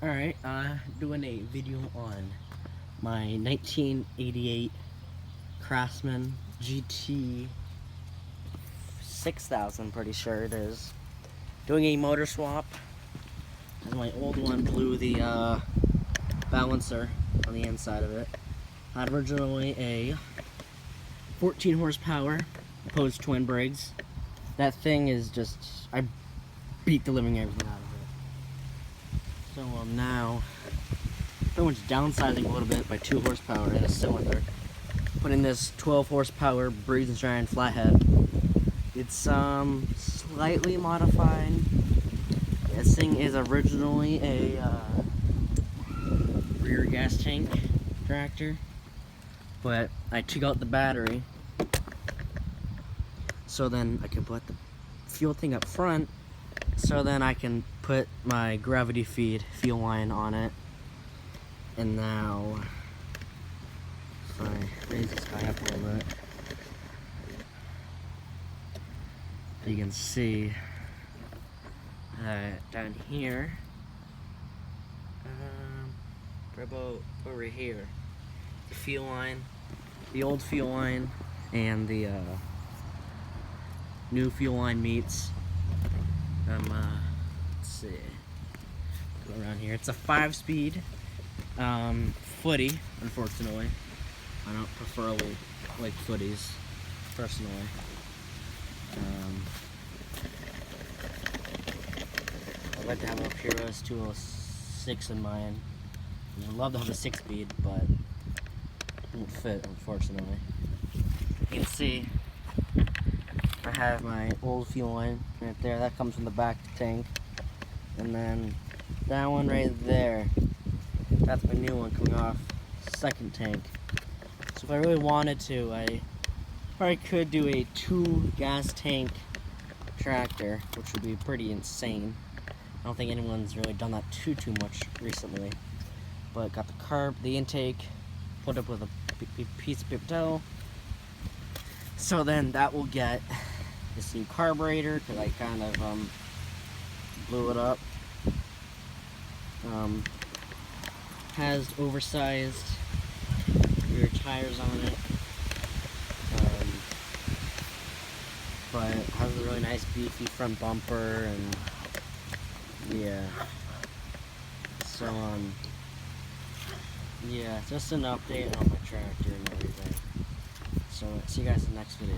Alright, doing a video on my 1988 Craftsman GT 6000, pretty sure it is. Doing a motor swap, as my old one blew the balancer on the inside of it. Had originally a 14 horsepower opposed twin brakes. That thing is just, I beat the living everything out of it. So now, pretty much downsizing a little bit by 2 horsepower in a cylinder. Putting this 12 horsepower Breeze and Shine flathead. It's slightly modified. This thing is originally a rear gas tank tractor, but I took out the battery so then I can put the fuel thing up front, so then I can put my gravity feed fuel line on it. And now, if I raise this guy up a little bit, you can see down here, about over here, the fuel line, the old fuel line, and the new fuel line meets. Let's see, go around here. It's a 5-speed footy, unfortunately. I don't prefer like footies, personally. I'd like to have a Puros 206 in mine. I'd love to have a 6-speed, but it won't fit, unfortunately. You can see I have my old fuel line right there. That comes from the back tank. And then that one right there, that's my new one coming off second tank. So if I really wanted to, I probably could do a 2 gas tank tractor, which would be pretty insane. I don't think anyone's really done that too much recently. But got the intake, put up with a piece of paper towel. So then that will get this new carburetor, because I kind of blew it up. Has oversized rear tires on it, but has a really nice beefy front bumper, and yeah. So yeah, just an update on my tractor and everything. So see you guys in the next video.